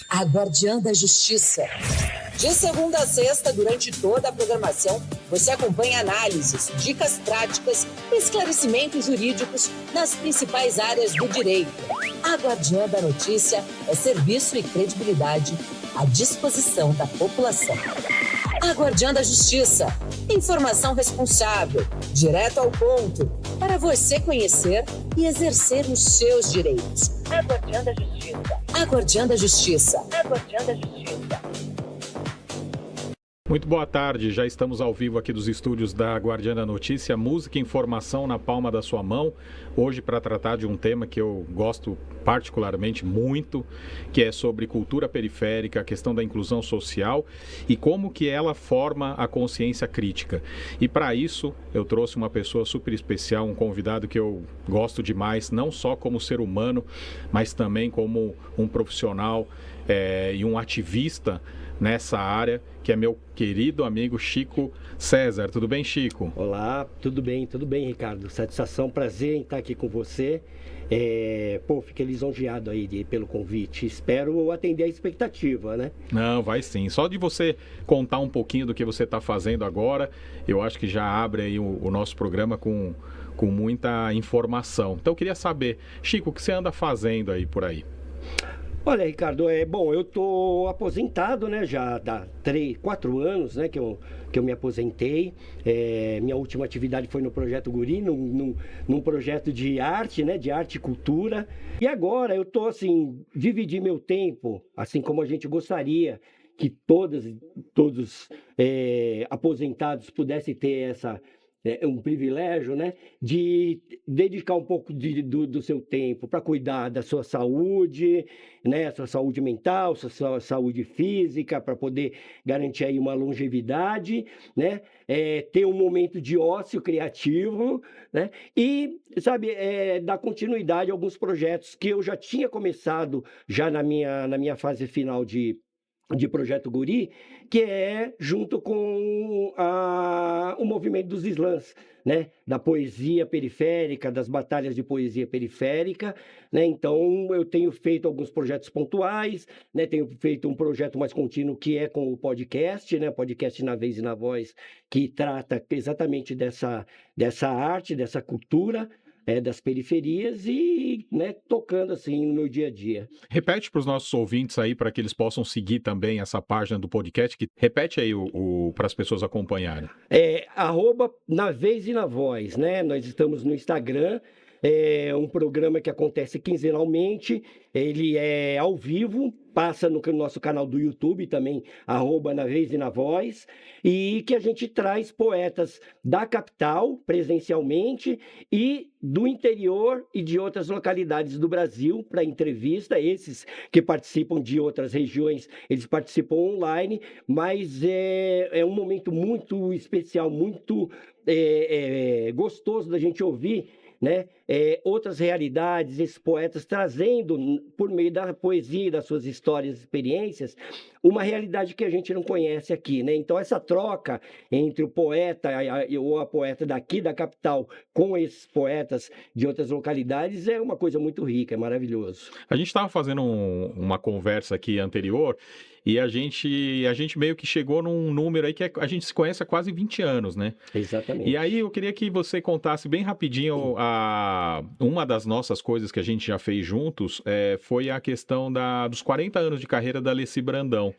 A Guardiã da Justiça. De segunda a sexta, durante toda a programação, você acompanha análises, dicas práticas e esclarecimentos jurídicos nas principais áreas do direito. A Guardiã da Notícia é serviço e credibilidade à disposição da população. A Guardiã da Justiça. Informação responsável, direto ao ponto, para você conhecer e exercer os seus direitos. A Guardiã da Justiça. A Guardiã da Justiça. A Guardiã da Justiça. Muito boa tarde, já estamos ao vivo aqui dos estúdios da Guardiã da Notícia, música e informação na palma da sua mão, hoje para tratar de um tema que eu gosto particularmente muito, que é sobre cultura periférica, a questão da inclusão social e como que ela forma a consciência crítica. E para isso eu trouxe uma pessoa super especial, um convidado que eu gosto demais, não só como ser humano, mas também como um profissional e um ativista nessa área, que é meu querido amigo Chico César. Tudo bem, Chico? Olá, tudo bem, Ricardo. Satisfação, prazer em estar aqui com você. Fiquei lisonjeado aí pelo convite. Espero atender a expectativa, né? Não, vai sim. Só de você contar um pouquinho do que você está fazendo agora, eu acho que já abre aí o nosso programa com muita informação. Então eu queria saber, Chico, o que você anda fazendo aí por aí? Olha, Ricardo, eu tô aposentado, né? Já há 4 anos, né, que eu me aposentei. Minha última atividade foi no Projeto Guri, num projeto de arte, né? De arte e cultura. E agora eu tô, assim, dividir meu tempo, assim como a gente gostaria que todos aposentados pudessem ter um privilégio, né, de dedicar um pouco do seu tempo para cuidar da sua saúde, né, sua saúde mental, sua saúde física, para poder garantir aí uma longevidade, né, ter um momento de ócio criativo, né, e, sabe, dar continuidade a alguns projetos que eu já tinha começado já na minha fase final de Projeto Guri, que é junto com o movimento dos slams, né? Da poesia periférica, das batalhas de poesia periférica, né? Então, eu tenho feito alguns projetos pontuais, né? Tenho feito um projeto mais contínuo que é com o podcast, né? Podcast Na Vez e Na Voz, que trata exatamente dessa arte, dessa cultura, das periferias e, né, tocando assim no meu dia a dia. Repete para os nossos ouvintes aí, para que eles possam seguir também essa página do podcast, repete aí para as pessoas acompanharem. @Na Vez e Na Voz, né? Nós estamos no Instagram. É um programa que acontece quinzenalmente, ele é ao vivo, passa no nosso canal do YouTube também, @Na Vez e Na Voz, e que a gente traz poetas da capital presencialmente e do interior e de outras localidades do Brasil para entrevista. Esses que participam de outras regiões, eles participam online, mas é um momento muito especial, muito gostoso da gente ouvir, né? Outras realidades, esses poetas trazendo, por meio da poesia e das suas histórias e experiências, uma realidade que a gente não conhece aqui, né? Então, essa troca entre o poeta ou a poeta daqui da capital com esses poetas de outras localidades é uma coisa muito rica, é maravilhoso. A gente estava fazendo uma conversa aqui anterior e a gente meio que chegou num número aí que a gente se conhece há quase 20 anos, né? Exatamente. E aí eu queria que você contasse bem rapidinho uma das nossas coisas que a gente já fez juntos, foi a questão dos 40 anos de carreira da Alessi Brandão.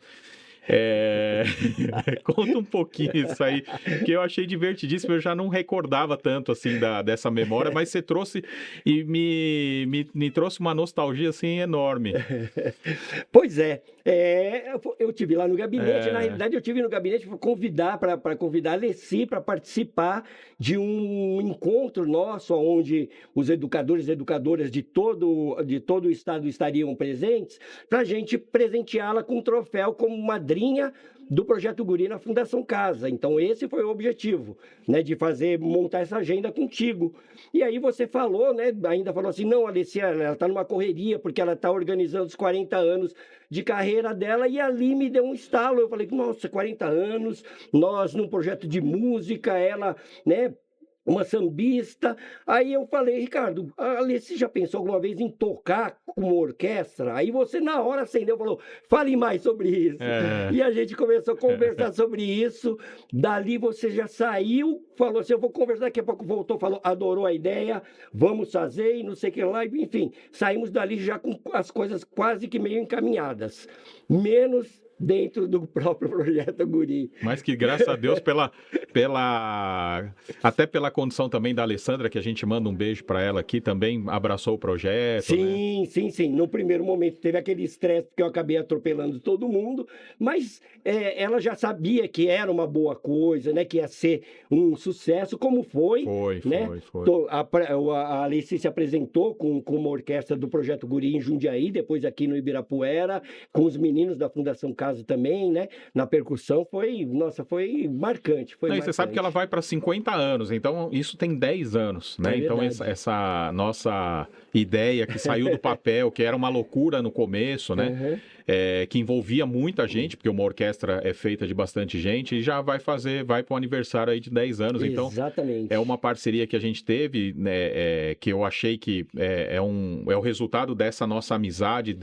Conta um pouquinho isso aí, que eu achei divertidíssimo, eu já não recordava tanto assim dessa memória, mas você trouxe e me trouxe uma nostalgia assim enorme. Pois eu tive lá no gabinete, na realidade eu tive no gabinete para convidar a Alessi para participar de um encontro nosso, onde os educadores e educadoras de todo o estado estariam presentes, para a gente presenteá-la com um troféu como madrinha do Projeto Guri na Fundação Casa. Então esse foi o objetivo, né, de montar essa agenda contigo. E aí você falou, né, ainda falou assim, não, Alessi, ela está numa correria, porque ela está organizando os 40 anos de carreira dela, e ali me deu um estalo. Eu falei, nossa, 40 anos, nós num projeto de música, ela, né, uma sambista. Aí eu falei, Ricardo, a Alessi já pensou alguma vez em tocar com uma orquestra? Aí você na hora acendeu e falou, fale mais sobre isso. E a gente começou a conversar sobre isso. Dali você já saiu, falou assim, eu vou conversar, daqui a pouco voltou, falou, adorou a ideia, vamos fazer e não sei o que lá. Enfim, saímos dali já com as coisas quase que meio encaminhadas. Menos dentro do próprio Projeto Guri. Mas que, graças a Deus, até pela condição também da Alessandra, que a gente manda um beijo para ela aqui, também abraçou o projeto, sim, né? sim. No primeiro momento teve aquele estresse, porque eu acabei atropelando todo mundo, mas ela já sabia que era uma boa coisa, né? Que ia ser um sucesso, como foi. Foi. A Alessi se apresentou com uma orquestra do Projeto Guri em Jundiaí, depois aqui no Ibirapuera, com os meninos da Fundação Casa também, né? Na percussão foi marcante. E você sabe que ela vai para 50 anos, então isso tem 10 anos, né? Então essa nossa ideia que saiu do papel, que era uma loucura no começo, né? Que envolvia muita gente, porque uma orquestra é feita de bastante gente, e já vai para o aniversário aí de 10 anos. Então, exatamente. É uma parceria que a gente teve, né? Que eu achei que é o resultado dessa nossa amizade,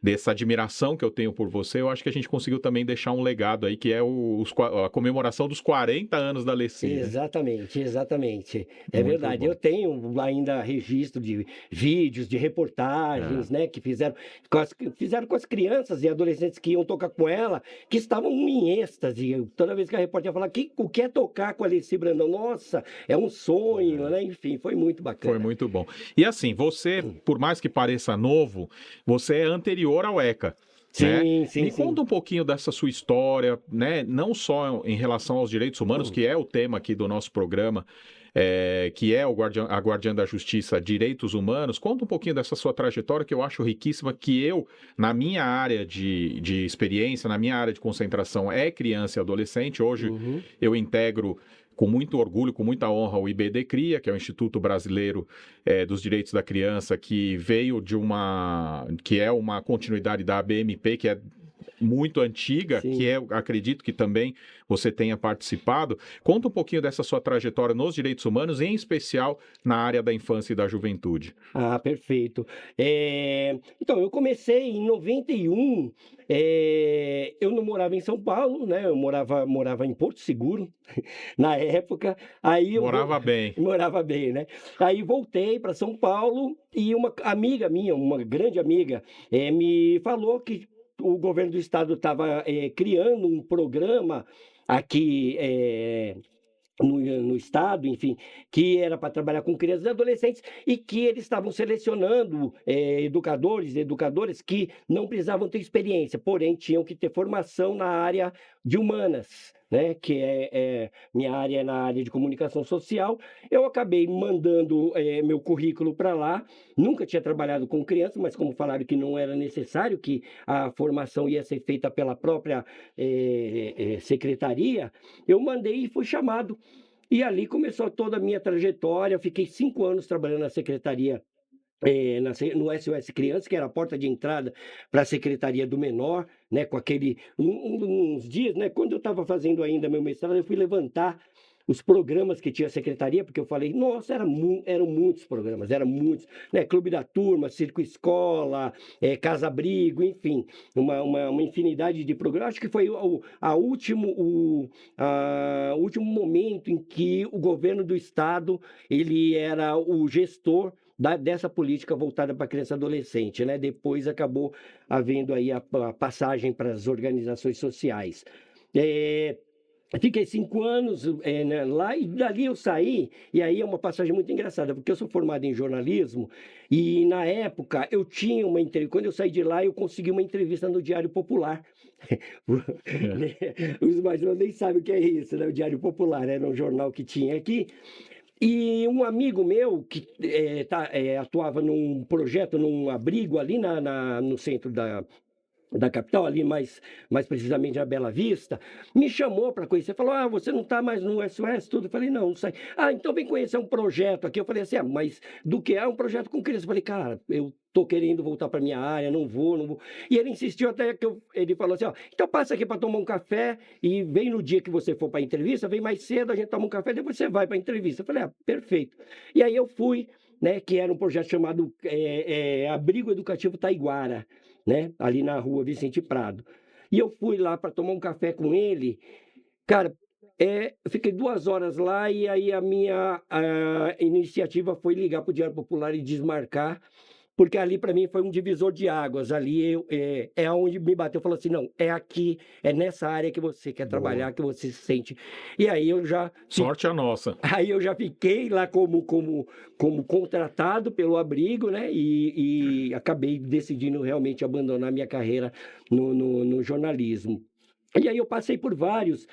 dessa admiração que eu tenho por você. Eu acho que a gente conseguiu também deixar um legado aí, que é a comemoração dos 40 anos da Alessi. Exatamente. É Muito verdade. bom. Eu tenho ainda registro de vídeos, de reportagens, né? Que fizeram com as crianças e adolescentes que iam tocar com ela, que estavam em êxtase. Toda vez que a repórter ia falar, o que é tocar com a Alessi Brandão? Nossa, é um sonho, né? Enfim, foi muito bacana. Foi muito bom. E assim, você, por mais que pareça novo, você é anterior ao ECA. Sim. Me conta um pouquinho dessa sua história, né? Não só em relação aos direitos humanos, que é o tema aqui do nosso programa, que é a Guardiã da Justiça, Direitos Humanos. Conta um pouquinho dessa sua trajetória, que eu acho riquíssima, que eu, na minha área de experiência, na minha área de concentração, é criança e adolescente. Hoje eu integro com muito orgulho, com muita honra, o IBD-CRIA, que é o Instituto Brasileiro dos Direitos da Criança, que veio que é uma continuidade da ABMP, que é muito antiga, Sim. que acredito que também você tenha participado. Conta um pouquinho dessa sua trajetória nos direitos humanos, em especial na área da infância e da juventude. Ah, perfeito. Então, eu comecei em 91, eu não morava em São Paulo, né? Eu morava em Porto Seguro, na época. Aí Morava bem. Morava bem, né? Aí voltei para São Paulo e uma amiga minha, uma grande amiga, me falou que o governo do estado estava criando um programa aqui no estado, enfim, que era para trabalhar com crianças e adolescentes e que eles estavam selecionando educadores e educadoras que não precisavam ter experiência, porém tinham que ter formação na área de humanas, né? Que minha área é na área de comunicação social. Eu acabei mandando meu currículo para lá. Nunca tinha trabalhado com crianças, mas como falaram que não era necessário, que a formação ia ser feita pela própria secretaria, eu mandei e fui chamado. E ali começou toda a minha trajetória. Eu fiquei 5 anos trabalhando na secretaria, no SOS Crianças, que era a porta de entrada para a Secretaria do Menor, né, com aquele uns dias, né, quando eu estava fazendo ainda meu mestrado, eu fui levantar os programas que tinha a secretaria, porque eu falei, nossa, eram muitos programas, né, Clube da Turma, Circo Escola, Casa Abrigo, enfim, uma infinidade de programas. Acho que foi o último momento em que o governo do estado, ele era o gestor dessa política voltada para criança e adolescente, né? Depois acabou havendo aí a passagem para as organizações sociais. Fiquei 5 anos lá e dali eu saí, e aí é uma passagem muito engraçada, porque eu sou formado em jornalismo e na época eu tinha uma entrevista, quando eu saí de lá eu consegui uma entrevista no Diário Popular. Os mais novos nem sabem o que é isso, né? O Diário Popular era um jornal que tinha aqui. E um amigo meu que atuava num projeto, num abrigo ali no centro da capital, ali mais precisamente na Bela Vista, me chamou para conhecer, falou, você não está mais no SOS, tudo? Eu falei, não sei. Então vem conhecer um projeto aqui. Eu falei assim, mas do que é um projeto com criança? Eu falei, cara, eu tô querendo voltar para minha área, não vou. E ele insistiu até que ele falou assim, então passa aqui para tomar um café e vem no dia que você for para a entrevista, vem mais cedo, a gente toma um café, depois você vai para a entrevista. Eu falei, perfeito. E aí eu fui, né, que era um projeto chamado Abrigo Educativo Taiguara, né, ali na rua Vicente Prado. E eu fui lá para tomar um café com ele. Cara, eu fiquei 2 horas lá e aí a minha iniciativa foi ligar para o Diário Popular e desmarcar, porque ali para mim foi um divisor de águas. Ali é onde me bateu, falou assim, não, é aqui, é nessa área que você quer trabalhar, que você se sente. E aí eu já... Sorte a nossa. Aí eu já fiquei lá como contratado pelo abrigo, né? E acabei decidindo realmente abandonar minha carreira no jornalismo. E aí eu passei por vários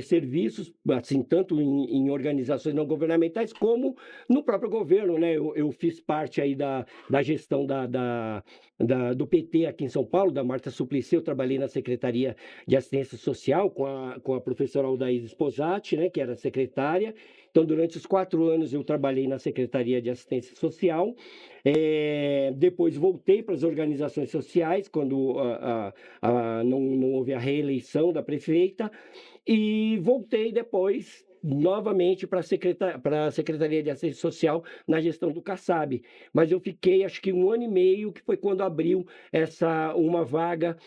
serviços, assim, tanto em organizações não governamentais como no próprio governo, né? Eu fiz parte aí da gestão do PT aqui em São Paulo, da Marta Suplicy. Eu trabalhei na Secretaria de Assistência Social com a professora Aldaís Sposati, né? Que era secretária. Então, durante os 4 anos eu trabalhei na Secretaria de Assistência Social. Depois voltei para as organizações sociais, quando não houve a reeleição da prefeita, e voltei depois novamente para a Secretaria de Assistência Social na gestão do Kassab. Mas eu fiquei, acho que 1 ano e meio, que foi quando abriu uma vaga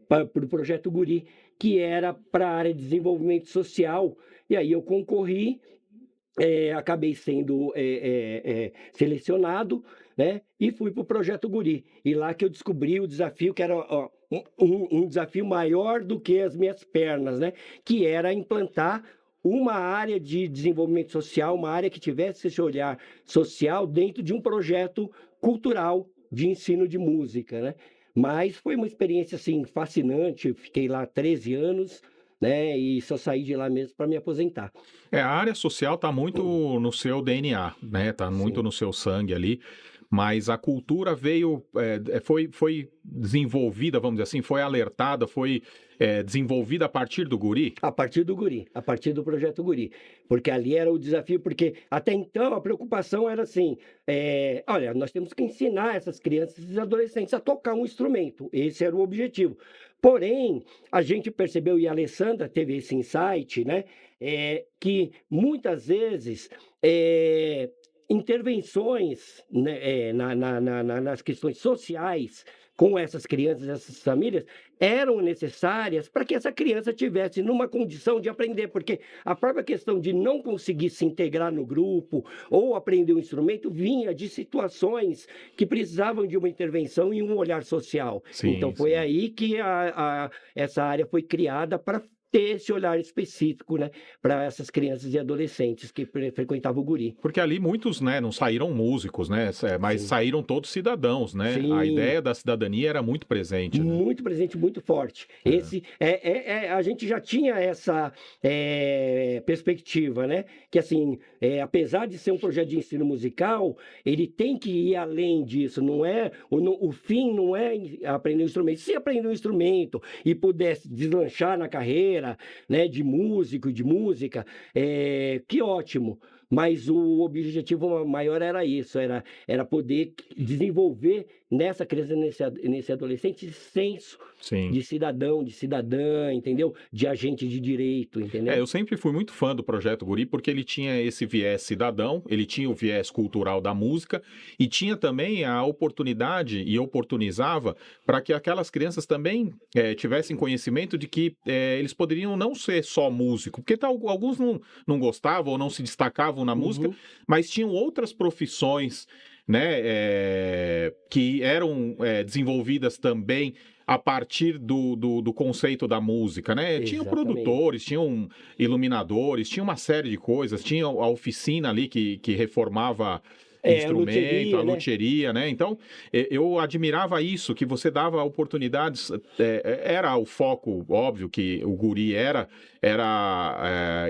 para o Projeto Guri, que era para a área de desenvolvimento social, e aí eu concorri, acabei sendo selecionado, né? E fui para o Projeto Guri. E lá que eu descobri o desafio, que era um desafio maior do que as minhas pernas, né? Que era implantar uma área de desenvolvimento social, uma área que tivesse esse olhar social dentro de um projeto cultural de ensino de música, né? Mas foi uma experiência assim fascinante. Fiquei lá 13 anos, né? E só saí de lá mesmo para me aposentar. A área social está muito no seu DNA, né? Está muito Sim. no seu sangue ali. Mas a cultura veio, foi desenvolvida, vamos dizer assim, foi alertada, foi desenvolvida a partir do Guri? A partir do Guri, a partir do Projeto Guri. Porque ali era o desafio, porque até então a preocupação era assim, olha, nós temos que ensinar essas crianças e adolescentes a tocar um instrumento. Esse era o objetivo. Porém, a gente percebeu, e a Alessandra teve esse insight, né, que muitas vezes intervenções, né, nas questões sociais com essas crianças, essas famílias, eram necessárias para que essa criança tivesse numa condição de aprender, porque a própria questão de não conseguir se integrar no grupo ou aprender um instrumento vinha de situações que precisavam de uma intervenção e um olhar social. Sim, então foi aí que essa área foi criada para ter esse olhar específico, né, para essas crianças e adolescentes que frequentavam o Guri. Porque ali muitos, né, não saíram músicos, né, mas Sim. saíram todos cidadãos, né? Sim. A ideia da cidadania era muito presente, né? Muito presente, muito forte. Esse a gente já tinha essa perspectiva, né? Que assim, apesar de ser um projeto de ensino musical, ele tem que ir além disso. Não é o fim não é aprender um instrumento. Se aprender um instrumento e pudesse deslanchar na carreira, né, de músico e de música, que ótimo. Mas o objetivo maior era isso, era poder desenvolver nessa criança, nesse adolescente, esse senso Sim. de cidadão, de cidadã, entendeu? De agente de direito, entendeu? Eu sempre fui muito fã do Projeto Guri porque ele tinha esse viés cidadão, ele tinha o viés cultural da música e tinha também a oportunidade e oportunizava para que aquelas crianças também tivessem conhecimento de que eles poderiam não ser só músico, porque alguns não gostavam ou não se destacavam na música, mas tinham outras profissões, né, que eram desenvolvidas também a partir do conceito da música, né? Tinham produtores, tinham iluminadores, tinha uma série de coisas, tinha a oficina ali que reformava instrumento, a né? luthieria, né? Então, eu admirava isso, que você dava oportunidades, era o foco, óbvio que o guri era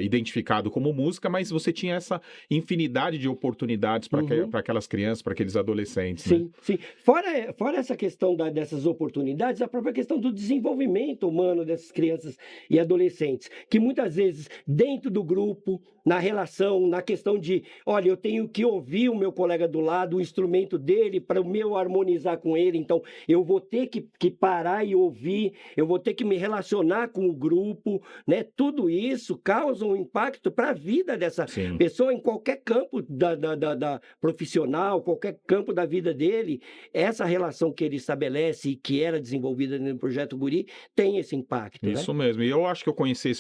identificado como música, mas você tinha essa infinidade de oportunidades para aquelas crianças, para aqueles adolescentes, né? Sim, sim. Fora essa questão dessas oportunidades, a própria questão do desenvolvimento humano dessas crianças e adolescentes, que muitas vezes, dentro do grupo, na relação, na questão de, olha, eu tenho que ouvir o meu colega do lado, o instrumento dele, para o meu harmonizar com ele, então eu vou ter que parar e ouvir, eu vou ter que me relacionar com o grupo, né? Tudo isso causa um impacto para a vida dessa Sim. pessoa em qualquer campo da profissional, qualquer campo da vida dele. Essa relação que ele estabelece e que era desenvolvida no Projeto Guri tem esse impacto, Isso né? mesmo. E eu acho que eu conheci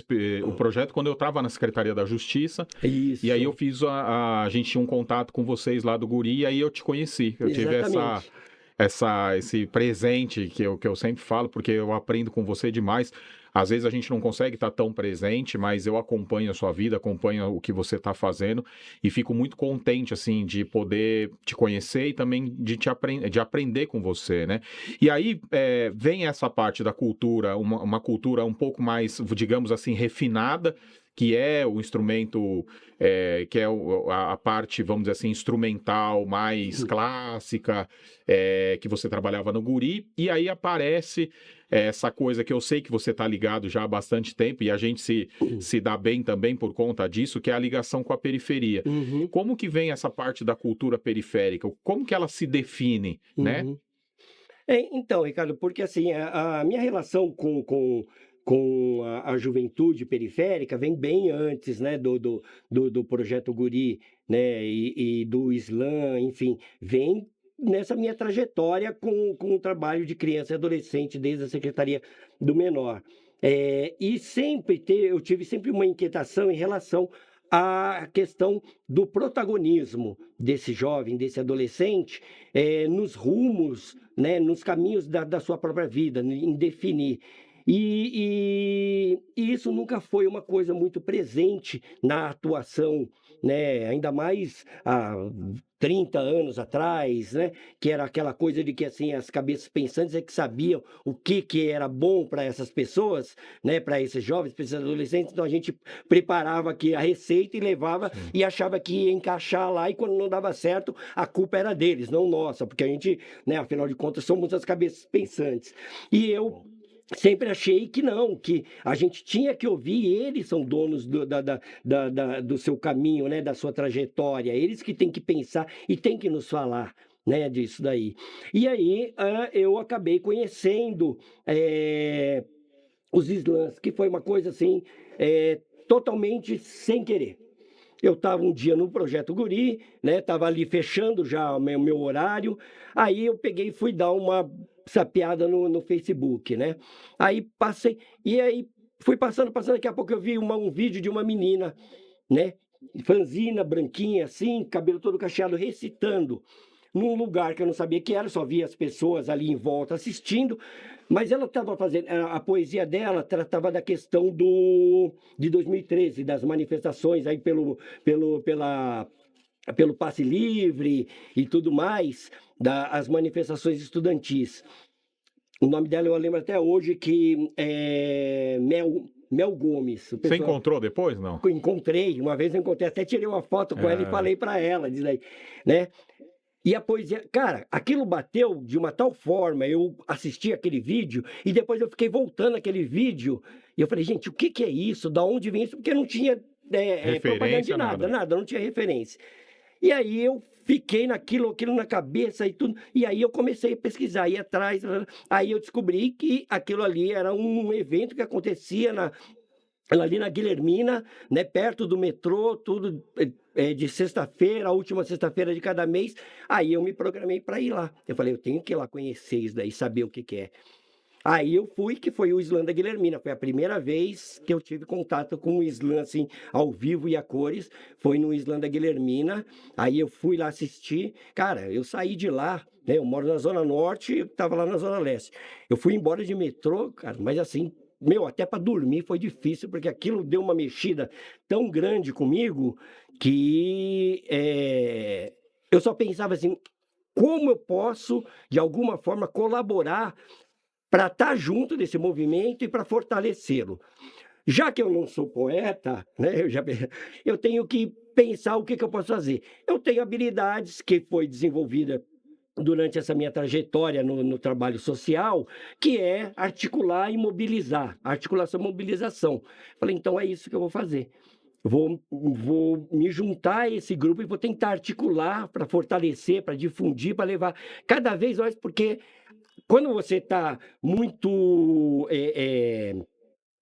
o projeto quando eu estava na Secretaria da Justiça. Isso. E aí eu fiz a gente tinha um contato com vocês lá do Guri, e aí eu te conheci. Eu tive Exatamente. esse presente que eu sempre falo, porque eu aprendo com você demais. Às vezes a gente não consegue estar tão presente, mas eu acompanho a sua vida, acompanho o que você está fazendo e fico muito contente, assim, de poder te conhecer e também de aprender com você, né? E aí vem essa parte da cultura, uma cultura um pouco mais, digamos assim, refinada, que é o instrumento, que é a parte, vamos dizer assim, instrumental mais clássica, que você trabalhava no Guri, e aí aparece essa coisa que eu sei que você está ligado já há bastante tempo, e a gente se dá bem também por conta disso, que é a ligação com a periferia. Uhum. Como que vem essa parte da cultura periférica? Como que ela se define, né? Uhum. Então, Ricardo, porque assim, a minha relação com a juventude periférica vem bem antes, né, do Projeto Guri, né, e do Islã, enfim, vem nessa minha trajetória com o trabalho de criança e adolescente desde a Secretaria do Menor. E eu tive sempre uma inquietação em relação à questão do protagonismo desse jovem, desse adolescente, nos rumos, né, nos caminhos da sua própria vida, em definir. E isso nunca foi uma coisa muito presente na atuação, né, ainda mais há 30 anos atrás, né, que era aquela coisa de que assim as cabeças pensantes é que sabiam o que era bom para essas pessoas, né, para esses jovens, para esses adolescentes. Então a gente preparava aqui a receita e levava e achava que ia encaixar lá, e quando não dava certo, a culpa era deles, não nossa, porque a gente, né, afinal de contas, somos as cabeças pensantes. E eu sempre achei que não, que a gente tinha que ouvir, eles são donos do seu caminho, né, da sua trajetória, eles que têm que pensar e têm que nos falar, né, disso daí. E aí eu acabei conhecendo os slams, que foi uma coisa assim, totalmente sem querer. Eu estava um dia no Projeto Guri, né? Estava ali fechando já o meu horário. Aí eu peguei e fui dar uma sapeada no Facebook, né? Aí passei, e aí fui passando, daqui a pouco eu vi um vídeo de uma menina, né? Franzina, branquinha, assim, cabelo todo cacheado, recitando num lugar que eu não sabia que era, só via as pessoas ali em volta assistindo, mas ela estava fazendo, a poesia dela tratava da questão de 2013, das manifestações aí pelo passe livre e tudo mais, as manifestações estudantis. O nome dela eu lembro até hoje, que é Mel Gomes. Você encontrou depois, não? Encontrei, uma vez eu encontrei, até tirei uma foto com ela e falei para ela, diz aí, né? E a poesia, cara, aquilo bateu de uma tal forma, eu assisti aquele vídeo e depois eu fiquei voltando aquele vídeo e eu falei, gente, o que é isso? Da onde vem isso? Porque não tinha propaganda de nada, não tinha referência. E aí eu fiquei aquilo na cabeça e tudo, e aí eu comecei a pesquisar, ir atrás, aí eu descobri que aquilo ali era um evento que acontecia ali na Guilhermina, né, perto do metrô, tudo de sexta-feira, a última sexta-feira de cada mês. Aí eu me programei para ir lá. Eu falei, eu tenho que ir lá conhecer isso daí, saber o que é. Aí eu fui, que foi o Slam da Guilhermina. Foi a primeira vez que eu tive contato com o Slam, assim, ao vivo e a cores. Foi no Slam da Guilhermina. Aí eu fui lá assistir. Cara, eu saí de lá, né? Eu moro na Zona Norte, eu estava lá na Zona Leste. Eu fui embora de metrô, cara, mas assim, até para dormir foi difícil, porque aquilo deu uma mexida tão grande comigo que eu só pensava assim, como eu posso, de alguma forma, colaborar para estar junto desse movimento e para fortalecê-lo. Já que eu não sou poeta, né, eu tenho que pensar o que eu posso fazer. Eu tenho habilidades que foi desenvolvida durante essa minha trajetória no trabalho social, que é articular e mobilizar, articulação e mobilização. Falei, então é isso que eu vou fazer. Vou me juntar a esse grupo e vou tentar articular para fortalecer, para difundir, para levar cada vez mais, porque quando você está muito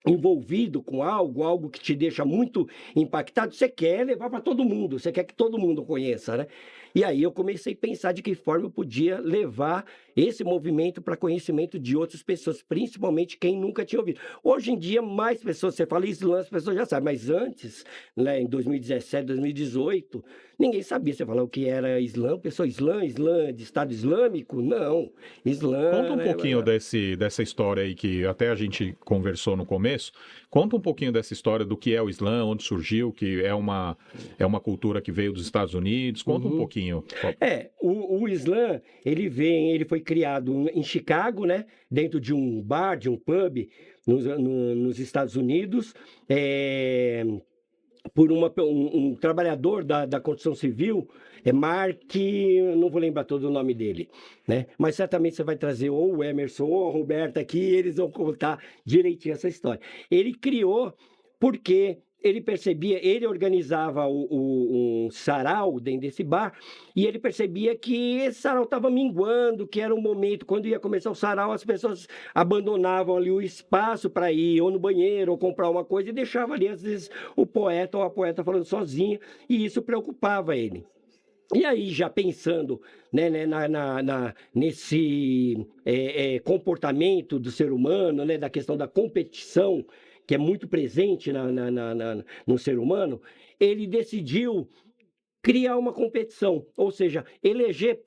envolvido com algo que te deixa muito impactado, você quer levar para todo mundo, você quer que todo mundo conheça, né? E aí eu comecei a pensar de que forma eu podia levar esse movimento para conhecimento de outras pessoas, principalmente quem nunca tinha ouvido. Hoje em dia, mais pessoas, você fala Islã, as pessoas já sabem, mas antes, né, em 2017, 2018, ninguém sabia. Você falava o que era Islã, pessoa Islã de Estado Islâmico? Não, Islã... Conta um né, pouquinho dessa história aí que até a gente conversou no começo. Conta um pouquinho dessa história do que é o Islã, onde surgiu, que é uma cultura que veio dos Estados Unidos. Conta um pouquinho. O Islã, ele foi criado em Chicago, né? Dentro de um bar, de um pub, nos Estados Unidos, por um trabalhador da construção civil, Mark, não vou lembrar todo o nome dele, né? Mas certamente você vai trazer ou o Emerson ou a Roberta aqui, e eles vão contar direitinho essa história. Ele criou porque ele percebia, ele organizava um sarau dentro desse bar, e ele percebia que esse sarau estava minguando, que era um momento, quando ia começar o sarau, as pessoas abandonavam ali o espaço para ir ou no banheiro, ou comprar uma coisa, e deixavam ali, às vezes, o poeta ou a poeta falando sozinha, e isso preocupava ele. E aí, já pensando, né, nesse comportamento do ser humano, né, da questão da competição, que é muito presente no ser humano, ele decidiu criar uma competição, ou seja, eleger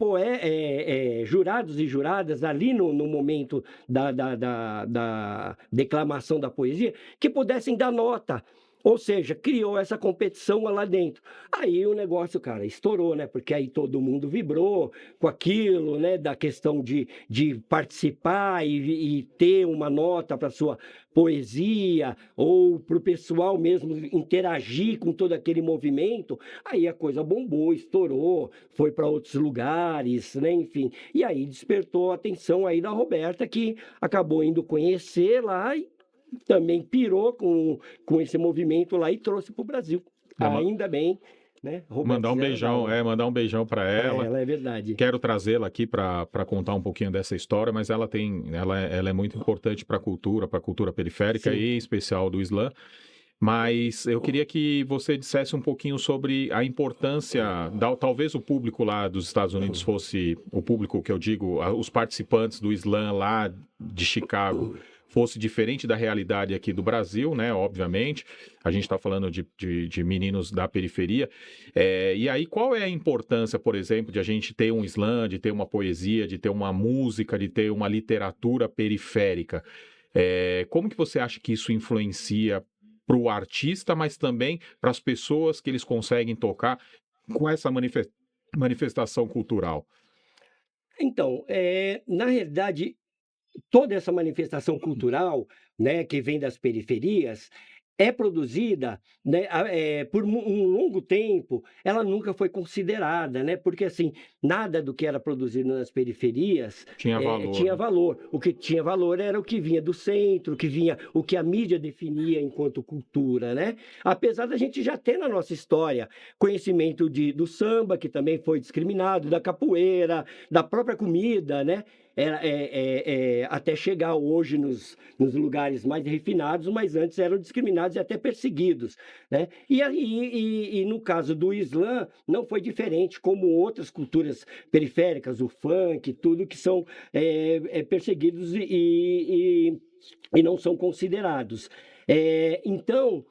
jurados e juradas ali no momento da declamação da poesia, que pudessem dar nota. Ou seja, criou essa competição lá dentro. Aí o negócio, cara, estourou, né? Porque aí todo mundo vibrou com aquilo, né? Da questão de participar e ter uma nota para sua poesia, ou para o pessoal mesmo interagir com todo aquele movimento. Aí a coisa bombou, estourou, foi para outros lugares, né? Enfim. E aí despertou a atenção aí da Roberta, que acabou indo conhecer lá e também pirou com esse movimento lá e trouxe para o Brasil. Ainda bem, né? Mandar um beijão para ela. Ela é verdade. Quero trazê-la aqui para contar um pouquinho dessa história, mas ela é muito importante para a cultura periférica. Sim. E especial do Islã. Mas eu queria que você dissesse um pouquinho sobre a importância, talvez o público lá dos Estados Unidos fosse, o público que eu digo, os participantes do Islã lá de Chicago, fosse diferente da realidade aqui do Brasil, né? Obviamente, a gente está falando de meninos da periferia. E aí, qual é a importância, por exemplo, de a gente ter um Islã, de ter uma poesia, de ter uma música, de ter uma literatura periférica? Como que você acha que isso influencia para o artista, mas também para as pessoas que eles conseguem tocar com essa manifestação cultural? Então, na realidade, toda essa manifestação cultural, né, que vem das periferias, é produzida, né, por um longo tempo, ela nunca foi considerada, né? Porque assim, nada do que era produzido nas periferias tinha valor. Tinha valor. O que tinha valor era o que vinha do centro, o que a mídia definia enquanto cultura, né? Apesar da gente já ter na nossa história conhecimento do samba, que também foi discriminado, da capoeira, da própria comida, né? Até chegar hoje nos lugares mais refinados, mas antes eram discriminados e até perseguidos, né? E no caso do Islã, não foi diferente, como outras culturas periféricas, o funk, tudo que são perseguidos e não são considerados. Então,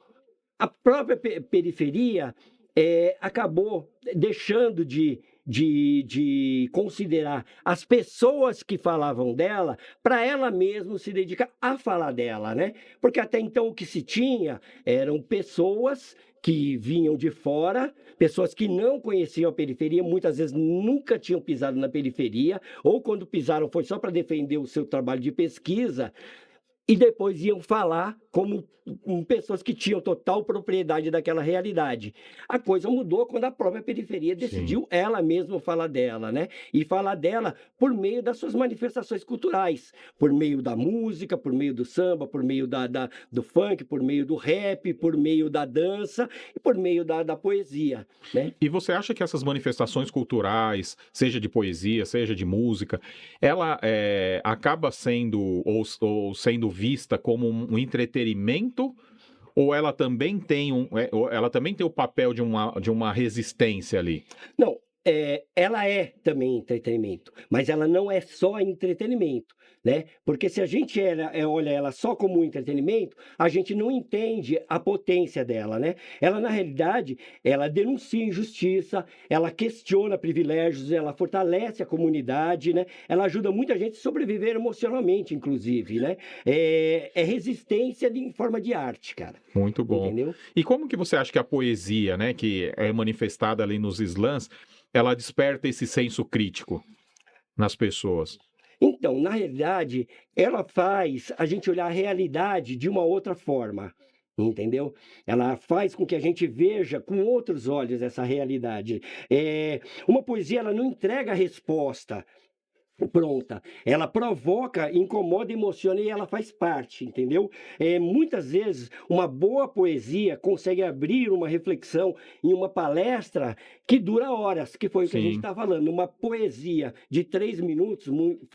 a própria periferia acabou deixando de de considerar as pessoas que falavam dela para ela mesma se dedicar a falar dela, né? Porque até então o que se tinha eram pessoas que vinham de fora, pessoas que não conheciam a periferia, muitas vezes nunca tinham pisado na periferia, ou quando pisaram foi só para defender o seu trabalho de pesquisa, e depois iam falar como pessoas que tinham total propriedade daquela realidade. A coisa mudou quando a própria periferia decidiu ela mesma falar dela, né? E falar dela por meio das suas manifestações culturais, por meio da música, por meio do samba, por meio do funk, por meio do rap, por meio da dança e por meio da poesia, né? E você acha que essas manifestações culturais, seja de poesia, seja de música, ela acaba sendo ou sendo vista como um entretenimento, ou ela também tem ela também tem o papel de uma resistência ali? Não, ela é também entretenimento, mas ela não é só entretenimento, né? Porque se a gente olha ela só como um entretenimento, a gente não entende a potência dela, né? Ela, na realidade, ela denuncia injustiça, ela questiona privilégios, ela fortalece a comunidade, né? Ela ajuda muita gente a sobreviver emocionalmente, inclusive, né? É resistência em forma de arte, cara. Muito bom. Entendeu? E como que você acha que a poesia, né, que é manifestada ali nos slams, ela desperta esse senso crítico nas pessoas? Então, na realidade, ela faz a gente olhar a realidade de uma outra forma, entendeu? Ela faz com que a gente veja com outros olhos essa realidade. Uma poesia, ela não entrega a resposta pronta, ela provoca, incomoda, emociona e ela faz parte, entendeu? Muitas vezes uma boa poesia consegue abrir uma reflexão em uma palestra que dura horas, que foi o que a gente está falando. Uma poesia de 3 minutos,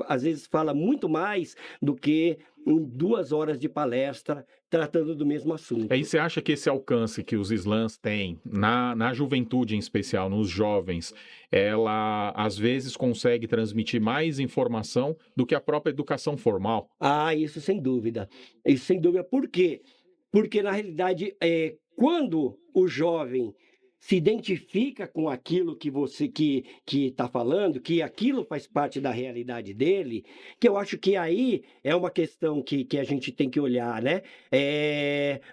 às vezes fala muito mais do que em 2 horas de palestra tratando do mesmo assunto. Aí você acha que esse alcance que os slams têm na juventude em especial, nos jovens, ela às vezes consegue transmitir mais informação do que a própria educação formal? Ah, isso sem dúvida. Isso sem dúvida. Por quê? Porque, na realidade, quando o jovem se identifica com aquilo que você que está falando, que aquilo faz parte da realidade dele, que eu acho que aí é uma questão que a gente tem que olhar, né?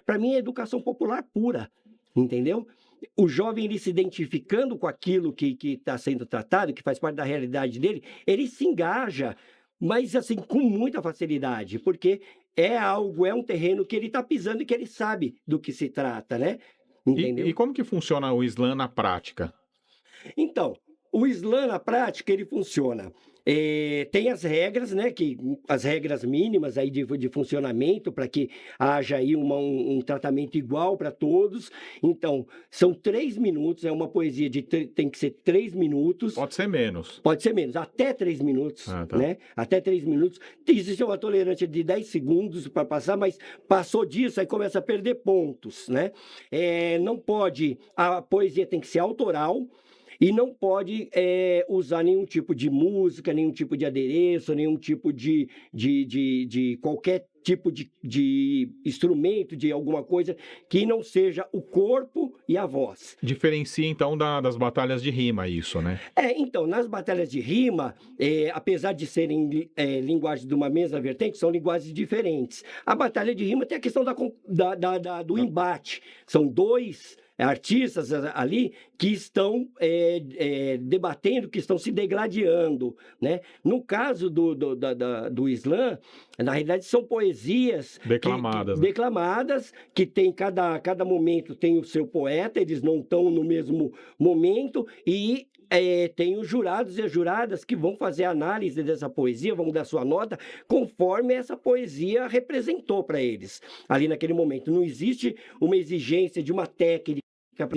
Para mim, é educação popular pura, entendeu? O jovem, ele se identificando com aquilo que está sendo tratado, que faz parte da realidade dele, ele se engaja, mas assim, com muita facilidade, porque é um terreno que ele está pisando e que ele sabe do que se trata, né? Entendeu? E como que funciona o slam na prática? Então, o slam na prática ele funciona. Tem as regras, né? As regras mínimas aí de funcionamento para que haja aí um tratamento igual para todos. Então, são 3 minutos, é uma poesia tem que ser 3 minutos. Pode ser menos. Pode ser menos, até 3 minutos, né? Até 3 minutos. Existe uma tolerância de 10 segundos para passar, mas passou disso, aí começa a perder pontos, né? Não pode, a poesia tem que ser autoral e não pode usar nenhum tipo de música, nenhum tipo de adereço, nenhum tipo de qualquer tipo de instrumento, de alguma coisa que não seja o corpo e a voz. Diferencia, então, das batalhas de rima isso, né? Então, nas batalhas de rima, apesar de serem linguagens de uma mesma vertente, são linguagens diferentes. A batalha de rima tem a questão do embate. São 2 artistas ali que estão debatendo, que estão se degladiando, né? No caso do slam, na realidade são poesias declamadas, que tem cada momento tem o seu poeta, eles não estão no mesmo momento e tem os jurados e as juradas que vão fazer a análise dessa poesia, vão dar sua nota conforme essa poesia representou para eles ali naquele momento. Não existe uma exigência de uma técnica para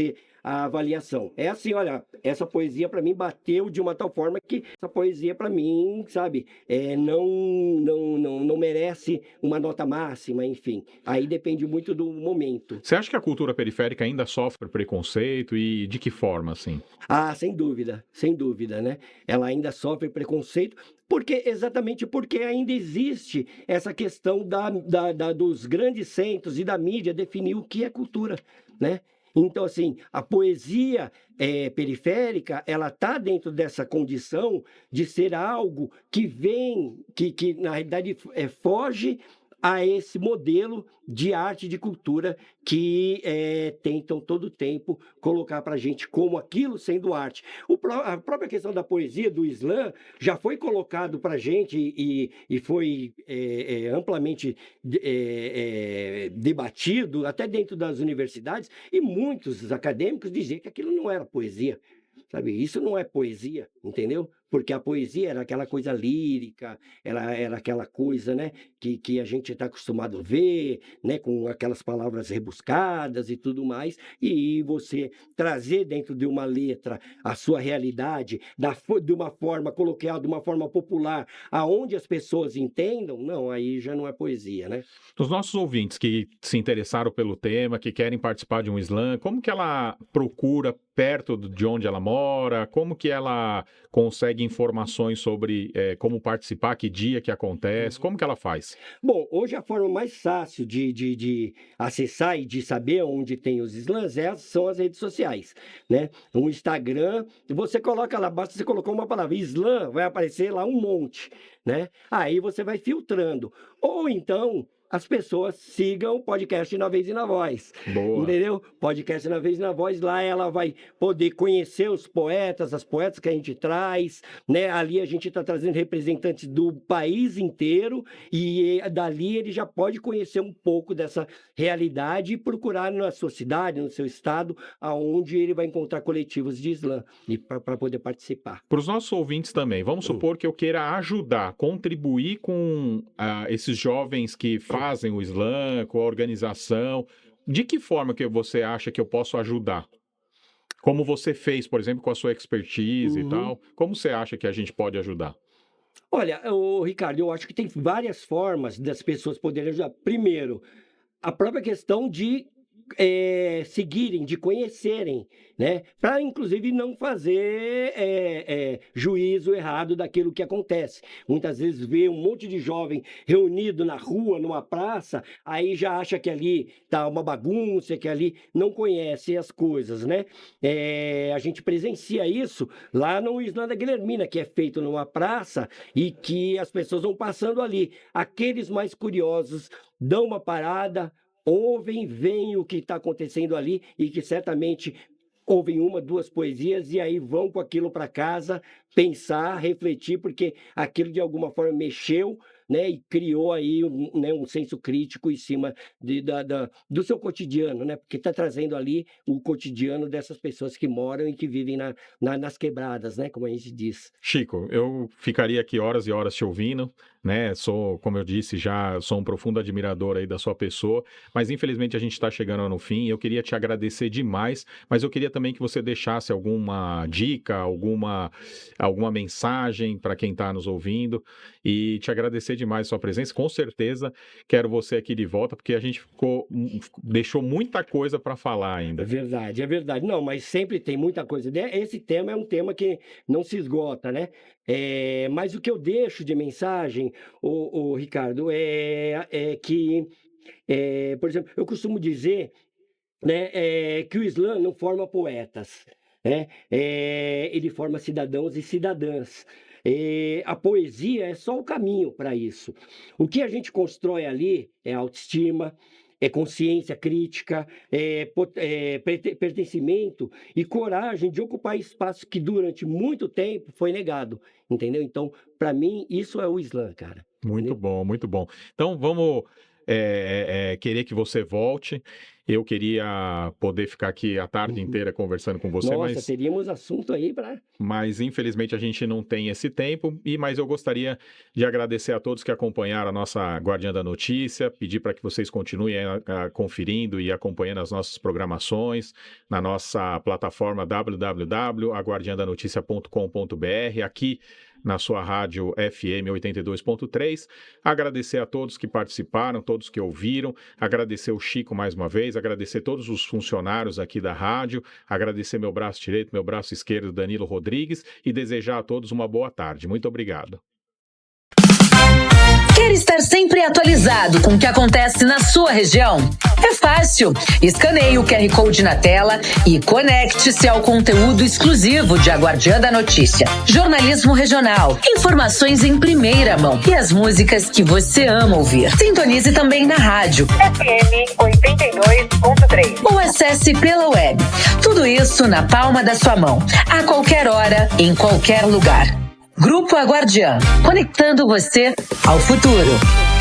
a avaliação. É assim, olha, essa poesia para mim bateu de uma tal forma que essa poesia para mim, sabe, não merece uma nota máxima, enfim. Aí depende muito do momento. Você acha que a cultura periférica ainda sofre preconceito e de que forma, assim? Ah, sem dúvida, né? Ela ainda sofre preconceito, exatamente porque ainda existe essa questão dos grandes centros e da mídia definir o que é cultura, né? Então, assim, a poesia periférica, ela está dentro dessa condição de ser algo que vem, que na realidade foge a esse modelo de arte e de cultura que tentam todo o tempo colocar para a gente como aquilo sendo arte. A própria questão da poesia, do Islã, já foi colocado para a gente e foi amplamente debatido, até dentro das universidades, e muitos acadêmicos diziam que aquilo não era poesia. Sabe, isso não é poesia, entendeu? Porque a poesia era aquela coisa lírica, ela era aquela coisa, né, que a gente está acostumado a ver, né, com aquelas palavras rebuscadas e tudo mais, e você trazer dentro de uma letra a sua realidade de uma forma coloquial, de uma forma popular, aonde as pessoas entendam, não, aí já não é poesia, né? Os nossos ouvintes que se interessaram pelo tema, que querem participar de um slam, como que ela procura perto de onde ela mora? Como que ela consegue informações sobre como participar, que dia que acontece? Como que ela faz? Bom, hoje a forma mais fácil de acessar e de saber onde tem os slams são as redes sociais, né? No Instagram, você coloca lá, basta você colocar uma palavra slam, vai aparecer lá um monte, né? Aí você vai filtrando. Ou então as pessoas sigam o podcast Na Vez e na Voz. Boa. Entendeu? Podcast Na Vez e na Voz, lá ela vai poder conhecer os poetas, as poetas que a gente traz, né? Ali a gente está trazendo representantes do país inteiro e dali ele já pode conhecer um pouco dessa realidade e procurar na sua cidade, no seu estado, aonde ele vai encontrar coletivos de slam para poder participar. Para os nossos ouvintes também, vamos supor que eu queira ajudar, contribuir com esses jovens que fazem o slam, com a organização. De que forma que você acha que eu posso ajudar? Como você fez, por exemplo, com a sua expertise e tal. Como você acha que a gente pode ajudar? Olha, Ricardo, eu acho que tem várias formas das pessoas poderem ajudar. Primeiro, a própria questão de seguirem, de conhecerem, né? Para, inclusive, não fazer juízo errado daquilo que acontece. Muitas vezes vê um monte de jovem reunido na rua, numa praça, aí já acha que ali tá uma bagunça, que ali não conhece as coisas, né? A gente presencia isso lá no Islã da Guilhermina, que é feito numa praça e que as pessoas vão passando ali. Aqueles mais curiosos dão uma parada, ouvem, veem o que está acontecendo ali e que certamente ouvem uma, duas poesias e aí vão com aquilo para casa pensar, refletir, porque aquilo de alguma forma mexeu, né, e criou aí um senso crítico em cima do seu cotidiano, né, porque está trazendo ali o cotidiano dessas pessoas que moram e que vivem nas quebradas, né, como a gente diz. Chico, eu ficaria aqui horas e horas te ouvindo, né? Como eu disse, já sou um profundo admirador aí da sua pessoa, mas infelizmente a gente está chegando no fim. Eu queria te agradecer demais, mas eu queria também que você deixasse alguma dica, alguma mensagem para quem está nos ouvindo e te agradecer demais a sua presença. Com certeza quero você aqui de volta, porque a gente deixou muita coisa para falar ainda. É verdade. Não, mas sempre tem muita coisa. Esse tema é um tema que não se esgota, né? Mas o que eu deixo de mensagem, Ricardo, é que, por exemplo, eu costumo dizer, né, que o Islã não forma poetas, né? Ele forma cidadãos e cidadãs. A poesia é só o caminho para isso. O que a gente constrói ali é autoestima, é consciência crítica, pertencimento e coragem de ocupar espaço que durante muito tempo foi negado, entendeu? Então, para mim, isso é o Islã, cara. Muito bom, muito bom. Então, vamos querer que você volte. Eu queria poder ficar aqui a tarde inteira conversando com você, Nossa, teríamos assunto aí para... Mas, infelizmente, a gente não tem esse tempo. Mas eu gostaria de agradecer a todos que acompanharam a nossa Guardiã da Notícia, pedir para que vocês continuem conferindo e acompanhando as nossas programações na nossa plataforma www.aguardiandanoticia.com.br, aqui na sua rádio FM 82.3. Agradecer a todos que participaram, todos que ouviram, agradecer o Chico mais uma vez, agradecer todos os funcionários aqui da rádio, agradecer meu braço direito, meu braço esquerdo, Danilo Rodrigues, e desejar a todos uma boa tarde. Muito obrigado. Quer estar sempre sempre atualizado com o que acontece na sua região? É fácil. Escaneie o QR Code na tela e conecte-se ao conteúdo exclusivo de A Guardiã da Notícia. Jornalismo regional, informações em primeira mão e as músicas que você ama ouvir. Sintonize também na rádio FM 82.3 ou acesse pela web. Tudo isso na palma da sua mão, a qualquer hora, em qualquer lugar. Grupo A Guardiã, conectando você ao futuro.